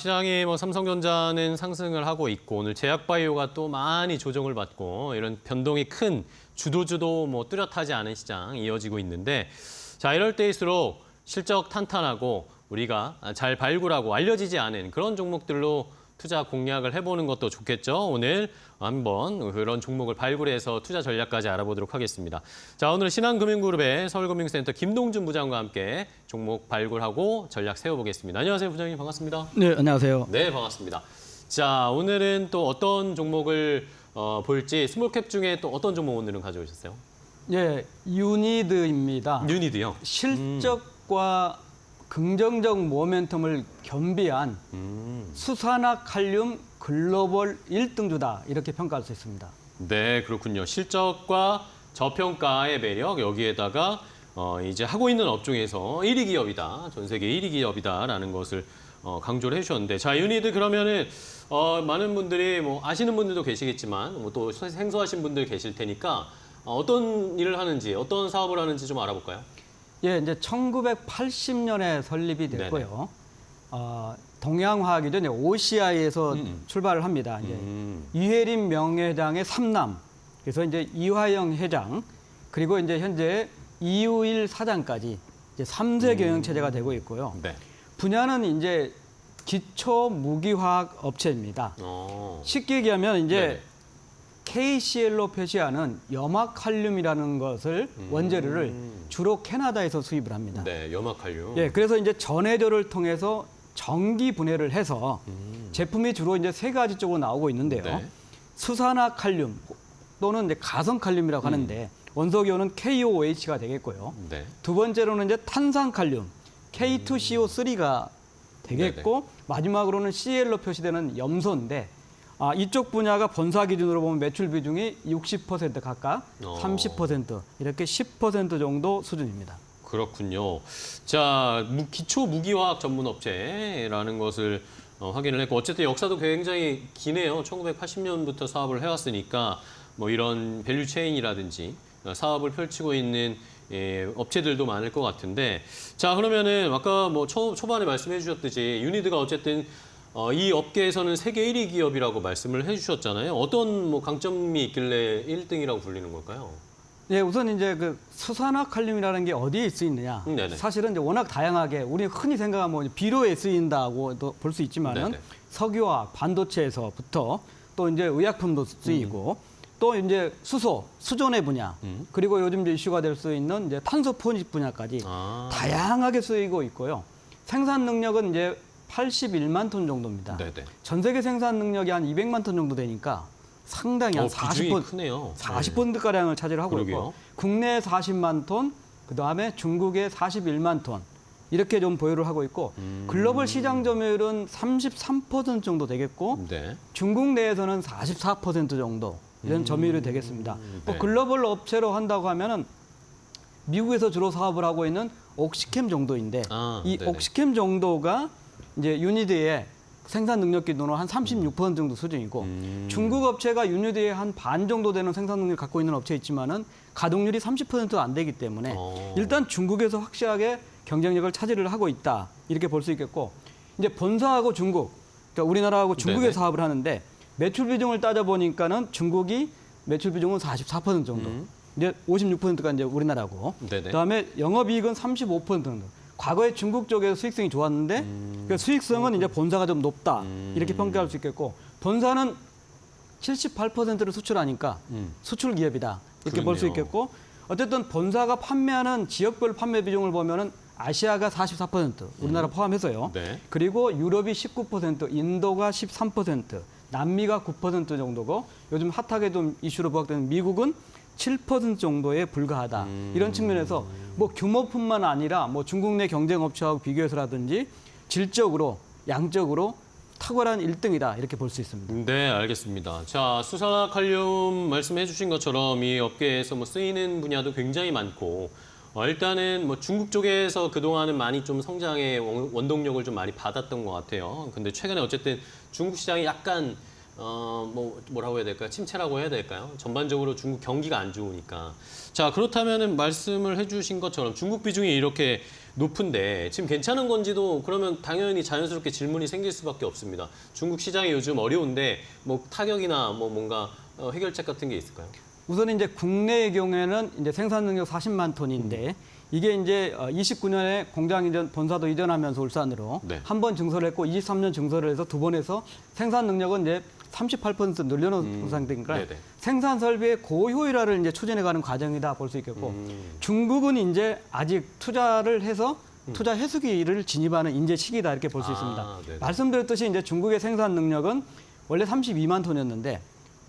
시장이 삼성전자는 상승을 하고 있고 오늘 제약바이오가 또 많이 조정을 받고 이런 변동이 큰 주도주도 뚜렷하지 않은 시장 이어지고 있는데 자, 이럴 때일수록 실적 탄탄하고 우리가 잘 발굴하고 알려지지 않은 그런 종목들로 투자 공략을 해보는 것도 좋겠죠. 오늘 한번 그런 종목을 발굴해서 투자 전략까지 알아보도록 하겠습니다. 자, 오늘 신한금융그룹의 서울금융센터 김동준 부장과 함께 종목 발굴하고 전략 세워보겠습니다. 안녕하세요, 부장님. 반갑습니다. 네, 안녕하세요. 네, 반갑습니다. 자, 오늘은 또 어떤 종목을 볼지 스몰캡 중에 또 어떤 종목 오늘은 가져오셨어요? 예, 유니드입니다. 유니드요? 실적과 긍정적 모멘텀을 겸비한 수산화칼륨 글로벌 1등주다 이렇게 평가할 수 있습니다. 네, 그렇군요. 실적과 저평가의 매력 여기에다가 이제 하고 있는 업종에서 1위 기업이다. 전 세계 1위 기업이다라는 것을 강조를 해주셨는데 자, 유니드 그러면은 많은 분들이 아시는 분들도 계시겠지만 또 생소하신 분들 계실 테니까 어떤 일을 하는지 어떤 사업을 하는지 좀 알아볼까요? 예, 이제 1980년에 설립이 됐고요. 동양화학이죠. OCI에서 출발을 합니다. 이제 이혜림 명예회장의 3남, 그래서 이제 이화영 회장, 그리고 이제 현재 이우일 사장까지 이제 3세 경영 체제가 되고 있고요. 네. 분야는 이제 기초 무기화학 업체입니다. 쉽게 얘기하면 이제 네네. KCl로 표시하는 염화칼륨이라는 것을 원재료를 주로 캐나다에서 수입을 합니다. 네, 염화칼륨. 예, 그래서 이제 전해조를 통해서 전기 분해를 해서 제품이 주로 이제 세 가지 쪽으로 나오고 있는데요. 네. 수산화칼륨 또는 이제 가성칼륨이라고 하는데 원소기호는 KOOH가 되겠고요. 네. 두 번째로는 이제 탄산칼륨 K2CO3가 되겠고 마지막으로는 Cl로 표시되는 염소인데 이쪽 분야가 본사 기준으로 보면 매출 비중이 60% 각각 30% 이렇게 10% 정도 수준입니다. 그렇군요. 자, 기초 무기화학 전문 업체라는 것을 확인을 했고 어쨌든 역사도 굉장히 기네요. 1980년부터 사업을 해왔으니까 이런 밸류 체인이라든지 사업을 펼치고 있는 업체들도 많을 것 같은데 자, 그러면은 아까 초반에 말씀해 주셨듯이 유니드가 어쨌든 이 업계에서는 세계 1위 기업이라고 말씀을 해주셨잖아요. 어떤 강점이 있길래 1등이라고 불리는 걸까요? 예, 우선 이제 그 수산화칼륨이라는 게 어디에 쓰이느냐? 네네. 사실은 이제 워낙 다양하게 우리 흔히 생각하면 비료에 쓰인다고도 볼 수 있지만은 네네. 석유화학, 반도체에서부터 또 이제 의약품도 쓰이고 또 이제 수소, 수존의 분야 그리고 요즘 이제 이슈가 될 수 있는 이제 탄소 포집 분야까지 다양하게 쓰이고 있고요. 생산 능력은 이제 81만 톤 정도입니다. 네네. 전 세계 생산 능력이 한 200만 톤 정도 되니까 상당히 한 비중이 40%, 크네요. 40%가량을 차지를 하고 그러게요. 있고 국내 40만 톤, 그다음에 중국에 41만 ton 이렇게 좀 보유를 하고 있고 글로벌 시장 점유율은 33% 정도 되겠고 네. 중국 내에서는 44% 정도 이런 점유율이 되겠습니다. 네. 글로벌 업체로 한다고 하면은 미국에서 주로 사업을 하고 있는 옥시캠 정도인데 이 네네. 옥시캠 정도가 이제 유니드의 생산 능력 기준으로 한 36% 정도 수준이고 중국 업체가 유니드의 한 반 정도 되는 생산 능력을 갖고 있는 업체 있지만은 가동률이 30%도 안 되기 때문에 일단 중국에서 확실하게 경쟁력을 차지를 하고 있다 이렇게 볼 수 있겠고 이제 본사하고 중국, 그러니까 우리나라하고 중국에 네네. 사업을 하는데 매출 비중을 따져 보니까는 중국이 매출 비중은 44% 정도, 이제 56%가 이제 우리나라고, 네네. 그다음에 영업이익은 35% 정도. 과거에 중국 쪽에서 수익성이 좋았는데 그 수익성은 이제 본사가 좀 높다 이렇게 평가할 수 있겠고 본사는 78%를 수출하니까 수출 기업이다 이렇게 볼 수 그렇네요. 있겠고 어쨌든 본사가 판매하는 지역별 판매 비중을 보면은 아시아가 44% 우리나라 포함해서요. 네. 그리고 유럽이 19%, 인도가 13%, 남미가 9% 정도고 요즘 핫하게 좀 이슈로 부각되는 미국은 7% 정도에 불과하다. 이런 측면에서 규모뿐만 아니라 중국 내 경쟁 업체하고 비교해서라든지 질적으로, 양적으로 탁월한 1등이다. 이렇게 볼 수 있습니다. 네, 알겠습니다. 자, 수산화칼륨 말씀해 주신 것처럼 이 업계에서 쓰이는 분야도 굉장히 많고 일단은 중국 쪽에서 그동안은 많이 좀 성장의 원동력을 좀 많이 받았던 것 같아요. 근데 최근에 어쨌든 중국 시장이 약간 뭐라고 해야 될까요? 침체라고 해야 될까요? 전반적으로 중국 경기가 안 좋으니까. 자, 그렇다면은 말씀을 해주신 것처럼 중국 비중이 이렇게 높은데 지금 괜찮은 건지도 그러면 당연히 자연스럽게 질문이 생길 수밖에 없습니다. 중국 시장이 요즘 어려운데 뭐 타격이나 뭐 뭔가 해결책 같은 게 있을까요? 우선 이제 국내의 경우에는 이제 생산 능력 40만 톤인데 이게 이제 29년에 공장 이전 본사도 이전하면서 울산으로 네. 한 번 증설을 했고 23년 증설을 해서 두 번 해서 생산 능력은 이제 38% 늘려놓은 상태니까 네네. 생산 설비의 고효율화를 이제 추진해가는 과정이다 볼 수 있겠고 중국은 이제 아직 투자를 해서 투자 해수기를 진입하는 인재 시기다 이렇게 볼 수 있습니다. 네네. 말씀드렸듯이 이제 중국의 생산 능력은 원래 32만 톤이었는데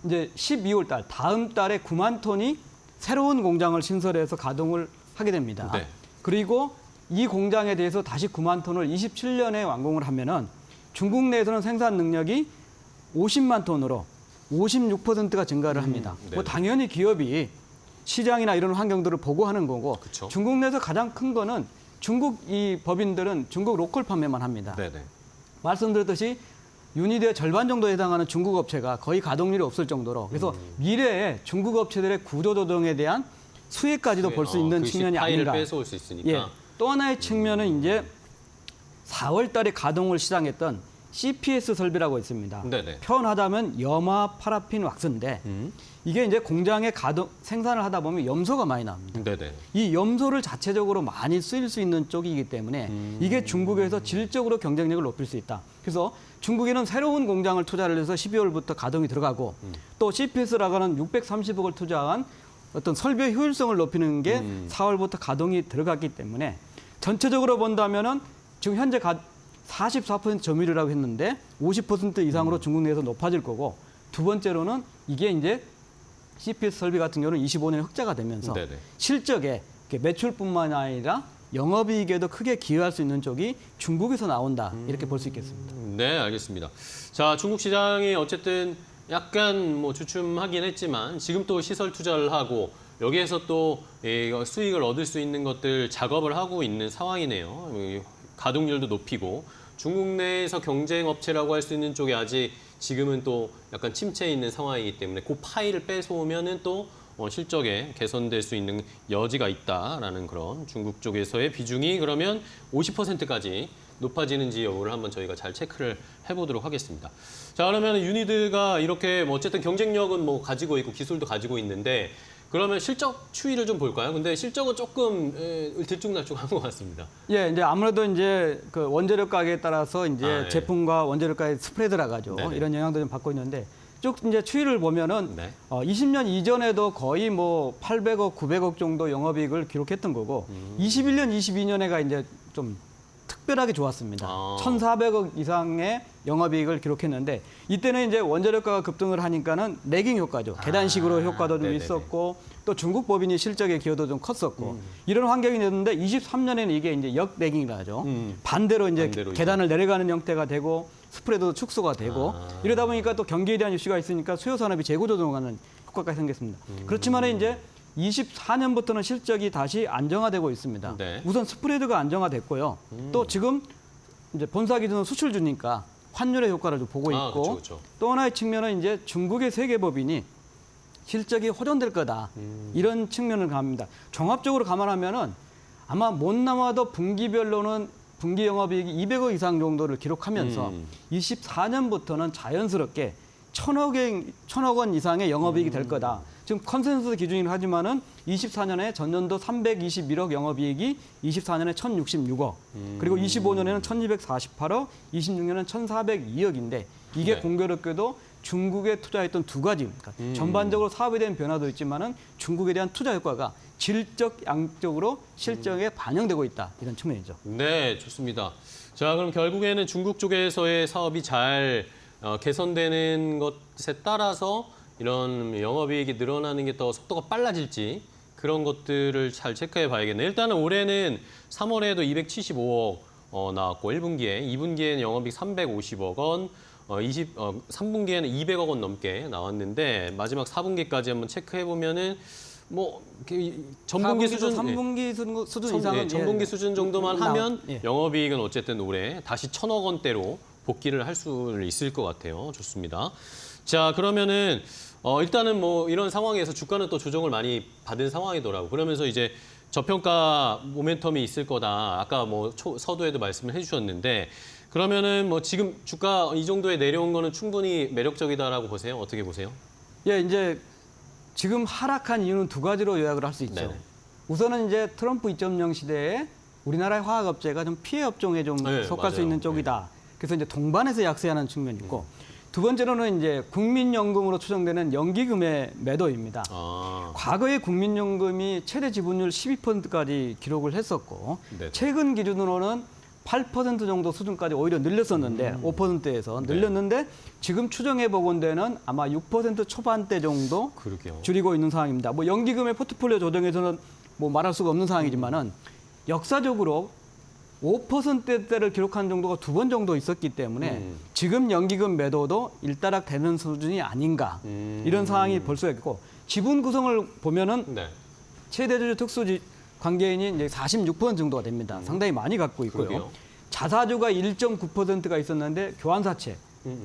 이제 12월 달 다음 달에 9만 톤이 새로운 공장을 신설해서 가동을 하게 됩니다. 네. 그리고 이 공장에 대해서 다시 9만 톤을 27년에 완공을 하면은 중국 내에서는 생산 능력이 50만 톤으로 56%가 증가를 합니다. 네. 뭐 당연히 기업이 시장이나 이런 환경들을 보고 하는 거고 그쵸. 중국 내에서 가장 큰 거는 중국 이 법인들은 중국 로컬 판매만 합니다. 네네. 말씀드렸듯이 유니드의 절반 정도에 해당하는 중국 업체가 거의 가동률이 없을 정도로 그래서 미래에 중국 업체들의 구조 조정에 대한 수혜까지도 볼 수 있는 그 측면이 파일을 아닌가. 뺏어올 수 있으니까. 예. 또 하나의 측면은 이제 4월 달에 가동을 시작했던 CPS 설비라고 있습니다. 네네. 표현하자면 염화 파라핀 왁스인데 이게 이제 공장에 생산을 하다 보면 염소가 많이 나옵니다. 네네. 이 염소를 자체적으로 많이 쓰일 수 있는 쪽이기 때문에 이게 중국에서 질적으로 경쟁력을 높일 수 있다. 그래서 중국에는 새로운 공장을 투자를 해서 12월부터 가동이 들어가고 또 CPS라고 하는 630억을 투자한 어떤 설비의 효율성을 높이는 게 4월부터 가동이 들어갔기 때문에 전체적으로 본다면은 지금 현재 44% 점유율이라고 했는데 50% 이상으로 중국 내에서 높아질 거고 두 번째로는 이게 이제 CPS 설비 같은 경우는 25년에 흑자가 되면서 네네. 실적에 매출뿐만 아니라 영업이익에도 크게 기여할 수 있는 쪽이 중국에서 나온다 이렇게 볼 수 있겠습니다. 네, 알겠습니다. 자, 중국 시장이 어쨌든 약간 뭐 주춤하긴 했지만 지금 또 시설 투자를 하고 여기에서 또 수익을 얻을 수 있는 것들 작업을 하고 있는 상황이네요. 가동률도 높이고 중국 내에서 경쟁 업체라고 할 수 있는 쪽이 아직 지금은 또 약간 침체에 있는 상황이기 때문에 그 파일을 뺏어오면은 또 실적에 개선될 수 있는 여지가 있다라는 그런 중국 쪽에서의 비중이 그러면 50%까지 높아지는지 여부를 한번 저희가 잘 체크를 해보도록 하겠습니다. 자, 그러면 유니드가 이렇게 뭐 어쨌든 경쟁력은 뭐 가지고 있고 기술도 가지고 있는데 그러면 실적 추이를 좀 볼까요? 근데 실적은 조금 들쭉날쭉한 것 같습니다. 예, 이제 아무래도 이제 그 원재료 가격에 따라서 이제 예. 제품과 원재료 가격 스프레드라 가죠. 네네. 이런 영향도 좀 받고 있는데 쭉 이제 추이를 보면은 네. 20년 이전에도 거의 뭐 800억, 900억 정도 영업이익을 기록했던 거고 21년, 22년에가 이제 좀 특별하게 좋았습니다. 아. 1,400억 이상의 영업이익을 기록했는데 이때는 이제 원재료가가 급등을 하니까는 레깅 효과죠. 계단식으로 효과도 좀 네네네. 있었고 또 중국 법인이 실적의 기여도 좀 컸었고 이런 환경이 됐는데 23년에는 이게 이제 역레깅이라 하죠. 반대로 이제 반대로 계단을 내려가는 형태가 되고 스프레드도 축소가 되고 이러다 보니까 또 경기에 대한 이슈가 있으니까 수요 산업이 재고 조정하는 효과가 생겼습니다. 그렇지만 이제 24년부터는 실적이 다시 안정화되고 있습니다. 네. 우선 스프레드가 안정화됐고요. 또 지금 이제 본사 기준으로 수출주니까 환율의 효과를 좀 보고 있고 그쵸, 그쵸. 또 하나의 측면은 이제 중국의 세계법인이 실적이 호전될 거다 이런 측면을 감합니다. 종합적으로 감안하면은 아마 못 남아도 분기별로는 분기 영업이익이 200억 이상 정도를 기록하면서 24년부터는 자연스럽게 1,000억 원 이상의 영업이익이 될 거다. 지금 컨센서스 기준이긴 하지만은 24년에 전년도 321억 영업이익이 24년에 1,066억, 그리고 25년에는 1,248억, 26년에는 1,402억인데 이게 네. 공교롭게도 중국에 투자했던 두 가지, 그러니까 전반적으로 사업에 대한 변화도 있지만은 중국에 대한 투자 효과가 질적, 양적으로 실적에 반영되고 있다 이런 측면이죠. 네, 좋습니다. 자, 그럼 결국에는 중국 쪽에서의 사업이 잘 개선되는 것에 따라서 이런 영업이익이 늘어나는 게 더 속도가 빨라질지 그런 것들을 잘 체크해 봐야겠네요. 일단은 올해는 3월에도 275억 나왔고 1분기에, 2분기에는 영업이익 350억 원, 3분기에는 200억 원 넘게 나왔는데 마지막 4분기까지 한번 체크해 보면은 뭐 전분기 수준, 3분기 수준 이상은 전분기 수준 정도만 나오- 하면 예. 영업이익은 어쨌든 올해 다시 1,000억 원대로 복귀를 할 수 있을 것 같아요. 좋습니다. 자, 그러면은 일단은 뭐 이런 상황에서 주가는 또 조정을 많이 받은 상황이더라고. 그러면서 이제 저평가 모멘텀이 있을 거다. 아까 뭐 서두에도 말씀을 해주셨는데 그러면은 뭐 지금 주가 이 정도에 내려온 거는 충분히 매력적이다라고 보세요? 어떻게 보세요? 예, 이제 지금 하락한 이유는 두 가지로 요약을 할 수 있죠. 네네. 우선은 이제 트럼프 2.0 시대에 우리나라의 화학업체가 좀 피해 업종에 좀 네, 속할 수 맞아요. 있는 쪽이다. 그래서 이제 동반해서 약세하는 측면이 있고 두 번째로는 이제 국민연금으로 추정되는 연기금의 매도입니다. 아, 과거에 국민연금이 최대 지분율 12%까지 기록을 했었고 네네. 최근 기준으로는 8% 정도 수준까지 오히려 늘렸었는데 5%에서 네. 늘렸는데 지금 추정해 보건대는 아마 6% 초반대 정도 그러게요. 줄이고 있는 상황입니다. 뭐 연기금의 포트폴리오 조정에서는 뭐 말할 수가 없는 상황이지만은 역사적으로 5%대를 기록한 정도가 두 번 정도 있었기 때문에 지금 연기금 매도도 일단락 되는 수준이 아닌가 이런 상황이 볼 수가 있고 지분 구성을 보면은 네. 최대주주 특수지 관계인이 이제 46% 정도가 됩니다. 상당히 많이 갖고 있고요. 그러게요. 자사주가 1.9%가 있었는데 교환사채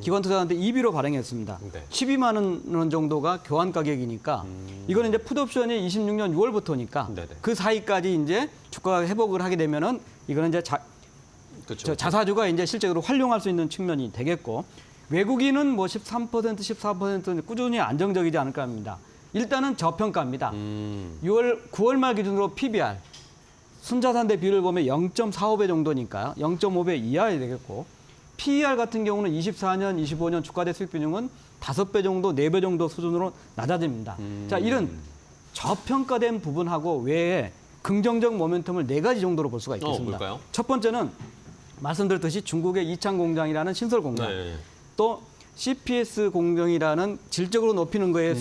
기관 투자자한테 EB로 발행했습니다. 네. 12만 원 정도가 교환 가격이니까 이거는 이제 풋옵션이 26년 6월부터니까 네네. 그 사이까지 이제 주가가 회복을 하게 되면은 이거는 이제 그렇죠. 자사주가 이제 실제로 활용할 수 있는 측면이 되겠고 외국인은 뭐 13%, 14% 꾸준히 안정적이지 않을까 합니다. 일단은 저평가입니다. 9월 말 기준으로 PBR 순자산 대 비율을 보면 0.45배 정도니까 0.5배 이하야 되겠고 PER 같은 경우는 24년, 25년 주가 대 수익 비중은 5배 정도, 4배 정도 수준으로 낮아집니다. 자, 이런 저평가된 부분하고 외에 긍정적 모멘텀을 4가지 정도로 볼 수가 있겠습니다. 뭘까요? 첫 번째는 말씀드렸듯이 중국의 이창 공장이라는 신설 공장, 네. 또 CPS 공정이라는 질적으로 높이는 거에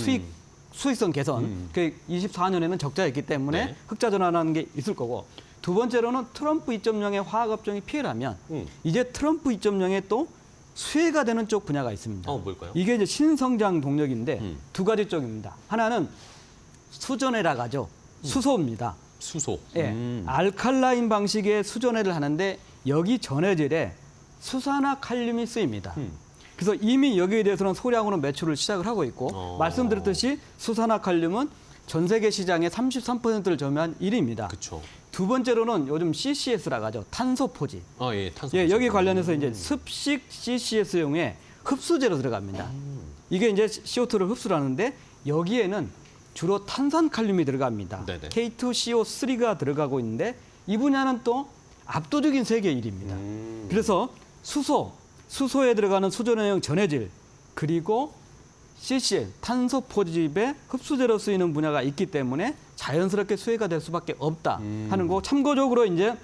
수익성 개선, 그 24년에는 적자였기 때문에 네. 흑자 전환하는 게 있을 거고 두 번째로는 트럼프 2.0의 화학업종이 피해를 하면 이제 트럼프 2.0의 또 수혜가 되는 쪽 분야가 있습니다. 뭘까요? 이게 이제 신성장 동력인데 두 가지 쪽입니다. 하나는 수전해라고 하죠. 수소입니다. 수소. 예, 알칼라인 방식의 수전해를 하는데 여기 전해질에 수산화 칼륨이 쓰입니다. 그래서 이미 여기에 대해서는 소량으로 매출을 시작을 하고 있고 말씀드렸듯이 수산화 칼륨은 전 세계 시장의 33%를 점유한 1위입니다. 그렇죠. 두 번째로는 요즘 CCS라고 하죠. 탄소 포지. 예, 탄소. 예, 여기 관련해서 이제 습식 CCS용의 흡수제로 들어갑니다. 이게 이제 CO2를 흡수를 하는데 여기에는 주로 탄산칼륨이 들어갑니다. 네네. K2CO3가 들어가고 있는데 이 분야는 또 압도적인 세계 1위입니다. 그래서 수소에 들어가는 수전해용 전해질 그리고 CCL, 탄소 포집의 흡수제로 쓰이는 분야가 있기 때문에 자연스럽게 수혜가 될 수밖에 없다 하는 거. 참고적으로 이제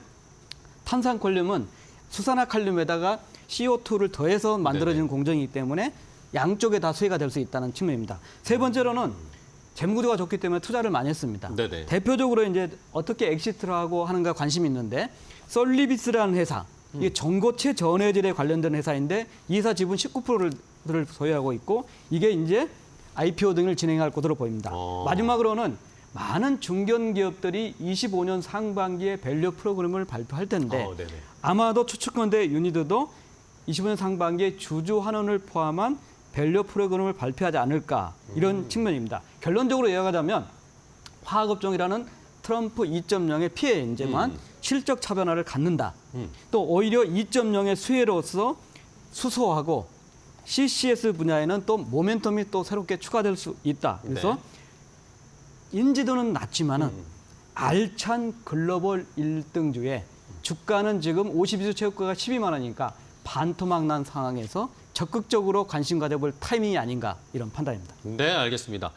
탄산칼륨은 수산화칼륨에다가 CO2를 더해서 만들어지는 공정이기 때문에 양쪽에 다 수혜가 될 수 있다는 측면입니다. 세 번째로는 재무구조가 좋기 때문에 투자를 많이 했습니다. 네네. 대표적으로 이제 어떻게 엑시트를 하고 하는가 관심이 있는데 솔리비스라는 회사, 이게 전고체 전해질에 관련된 회사인데 이 회사 지분 19%를 소유하고 있고 이게 이제 IPO 등을 진행할 것으로 보입니다. 마지막으로는 많은 중견 기업들이 25년 상반기에 밸류 프로그램을 발표할 텐데 네네. 아마도 추측컨대 유니드도 25년 상반기에 주주 환원을 포함한 밸류 프로그램을 발표하지 않을까 이런 측면입니다. 결론적으로 요약하자면 화학업종이라는 트럼프 2.0의 피해인지만 실적 차변화를 갖는다. 또 오히려 2.0의 수혜로서 수소하고 CCS 분야에는 또 모멘텀이 또 새롭게 추가될 수 있다. 그래서 인지도는 낮지만은 알찬 글로벌 1등주에 주가는 지금 52주 최고가가 12만 원이니까 반토막 난 상황에서 적극적으로 관심 가져볼 타이밍이 아닌가 이런 판단입니다. 네, 알겠습니다.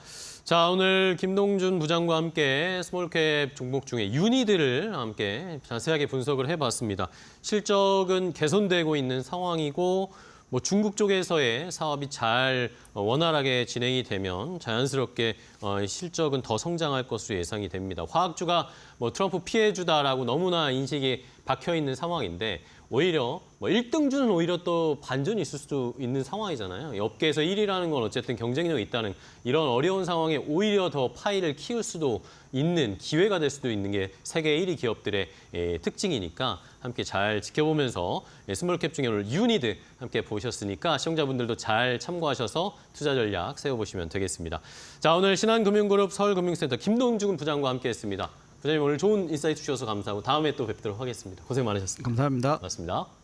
자, 오늘 김동준 부장과 함께 스몰캡 종목 중에 유니드를 함께 자세하게 분석을 해봤습니다. 실적은 개선되고 있는 상황이고 뭐 중국 쪽에서의 사업이 잘 원활하게 진행이 되면 자연스럽게 실적은 더 성장할 것으로 예상이 됩니다. 화학주가 뭐 트럼프 피해주다라고 너무나 인식이 박혀 있는 상황인데 오히려 뭐 1등주는 오히려 또 반전이 있을 수도 있는 상황이잖아요. 업계에서 1위라는 건 어쨌든 경쟁력이 있다는 이런 어려운 상황에 오히려 더 파이를 키울 수도 있는 기회가 될 수도 있는 게 세계 1위 기업들의 특징이니까 함께 잘 지켜보면서 스몰캡 중에 오늘 유니드 함께 보셨으니까 시청자분들도 잘 참고하셔서 투자 전략 세워보시면 되겠습니다. 자, 오늘 신한금융그룹 서울금융센터 김동준 부장과 함께했습니다. 부장님 오늘 좋은 인사이트 주셔서 감사하고 다음에 또 뵙도록 하겠습니다. 고생 많으셨습니다. 감사합니다. 고맙습니다.